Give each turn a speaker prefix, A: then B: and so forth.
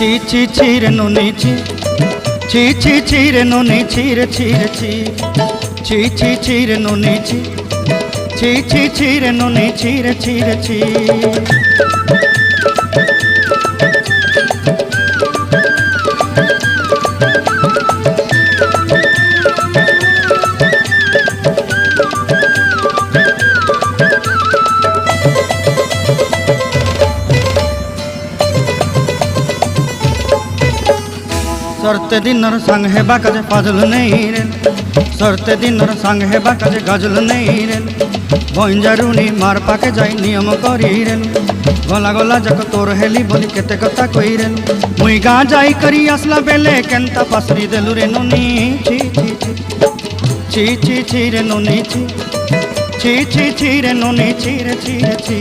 A: ছি ছি ছি রে নুনি ছি ছি ছি ছি রে নুনি ছি রে ছি রে ছি ছি ছি ছি রে নুনি ছি ছি ছি ছি রে নুনি ছি রে ছি রে ছি। सरते दिनर संग हेबा काजे फाजल नहीं रे सरते दिनर संग हेबा काजे गजल नहीं रे बंजारुनी मार पाके जाई नियम करी रे गला गला जक तोर हेली बोली केते कथा कई रे मुई गा जाई करी असला बेले केंता पासरी देलु रे नुनी छी छी छी छी छी रे नुनी छी छी छी छी रे नुनी छी रे छी रे छी।